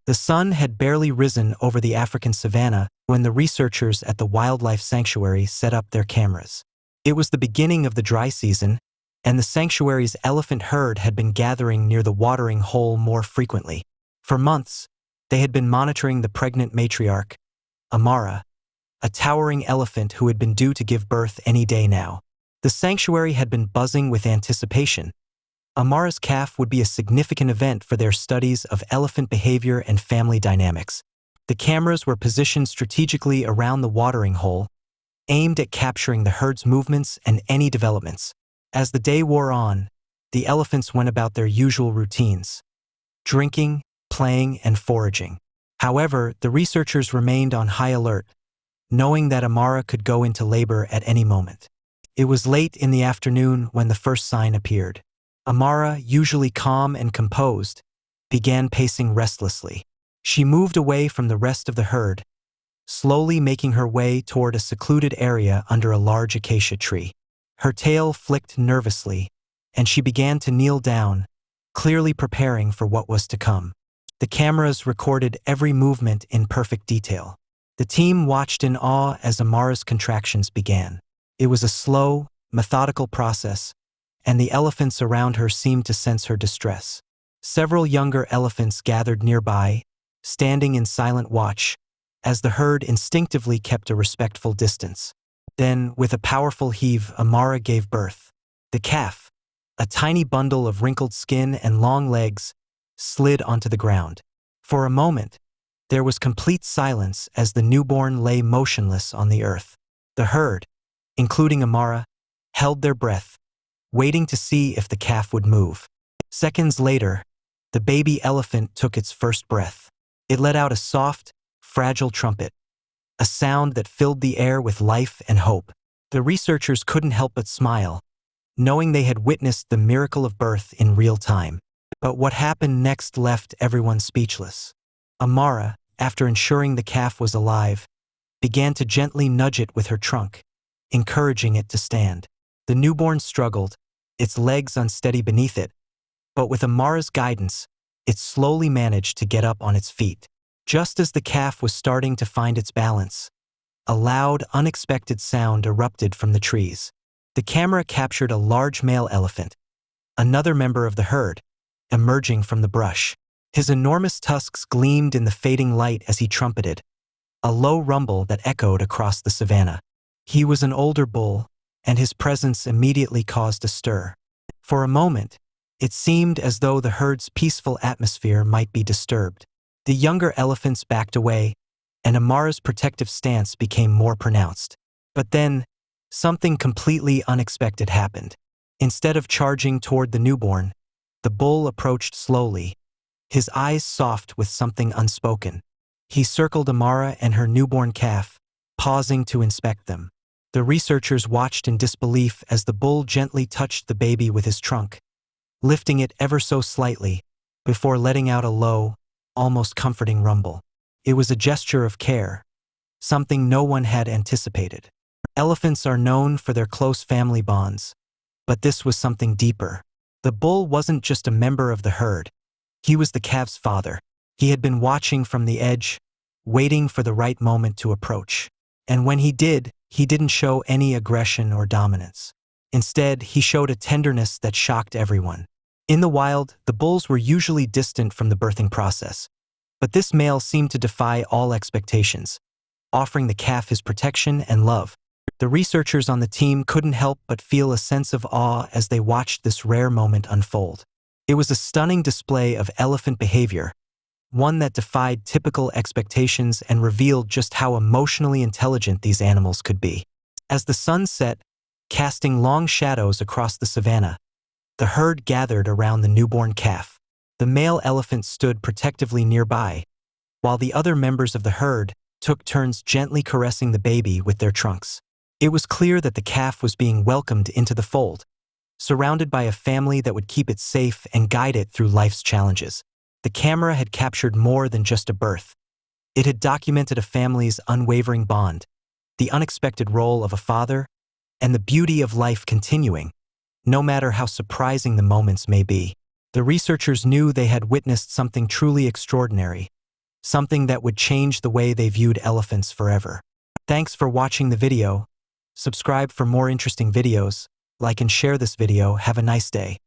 The sun had barely risen over the African savanna when the researchers at the wildlife sanctuary set up their cameras. It was the beginning of the dry season, and the sanctuary's elephant herd had been gathering near the watering hole more frequently. For months, they had been monitoring the pregnant matriarch, Amara, a towering elephant who had been due to give birth any day now. The sanctuary had been buzzing with anticipation. Amara's calf would be a significant event for their studies of elephant behavior and family dynamics. The cameras were positioned strategically around the watering hole, aimed at capturing the herd's movements and any developments. As the day wore on, the elephants went about their usual routines: drinking, playing, and foraging. However, the researchers remained on high alert, knowing that Amara could go into labor at any moment. It was late in the afternoon when the first sign appeared. Amara, usually calm and composed, began pacing restlessly. She moved away from the rest of the herd, slowly making her way toward a secluded area under a large acacia tree. Her tail flicked nervously, and she began to kneel down, clearly preparing for what was to come. The cameras recorded every movement in perfect detail. The team watched in awe as Amara's contractions began. It was a slow, methodical process, and the elephants around her seemed to sense her distress. Several younger elephants gathered nearby, standing in silent watch, as the herd instinctively kept a respectful distance. Then, with a powerful heave, Amara gave birth. The calf, a tiny bundle of wrinkled skin and long legs, slid onto the ground. For a moment, there was complete silence as the newborn lay motionless on the earth. The herd, including Amara, held their breath, waiting to see if the calf would move. Seconds later, the baby elephant took its first breath. It let out a soft, fragile trumpet, a sound that filled the air with life and hope. The researchers couldn't help but smile, knowing they had witnessed the miracle of birth in real time. But what happened next left everyone speechless. Amara, after ensuring the calf was alive, began to gently nudge it with her trunk, encouraging it to stand. The newborn struggled, its legs unsteady beneath it, but with Amara's guidance, it slowly managed to get up on its feet. Just as the calf was starting to find its balance, a loud, unexpected sound erupted from the trees. The camera captured a large male elephant, another member of the herd, emerging from the brush. His enormous tusks gleamed in the fading light as he trumpeted, a low rumble that echoed across the savanna. He was an older bull, and his presence immediately caused a stir. For a moment, it seemed as though the herd's peaceful atmosphere might be disturbed. The younger elephants backed away, and Amara's protective stance became more pronounced. But then, something completely unexpected happened. Instead of charging toward the newborn, the bull approached slowly, his eyes soft with something unspoken. He circled Amara and her newborn calf, pausing to inspect them. The researchers watched in disbelief as the bull gently touched the baby with his trunk, lifting it ever so slightly, before letting out a low, almost comforting rumble. It was a gesture of care, something no one had anticipated. Elephants are known for their close family bonds, but this was something deeper. The bull wasn't just a member of the herd. He was the calf's father. He had been watching from the edge, waiting for the right moment to approach. And when he did, he didn't show any aggression or dominance. Instead, he showed a tenderness that shocked everyone. In the wild, the bulls were usually distant from the birthing process, but this male seemed to defy all expectations, offering the calf his protection and love. The researchers on the team couldn't help but feel a sense of awe as they watched this rare moment unfold. It was a stunning display of elephant behavior, one that defied typical expectations and revealed just how emotionally intelligent these animals could be. As the sun set, casting long shadows across the savanna, the herd gathered around the newborn calf. The male elephant stood protectively nearby, while the other members of the herd took turns gently caressing the baby with their trunks. It was clear that the calf was being welcomed into the fold, surrounded by a family that would keep it safe and guide it through life's challenges. The camera had captured more than just a birth. It had documented a family's unwavering bond, the unexpected role of a father, and the beauty of life continuing, no matter how surprising the moments may be. The researchers knew they had witnessed something truly extraordinary, something that would change the way they viewed elephants forever. Thanks for watching the video. Subscribe for more interesting videos, like and share this video. Have a nice day.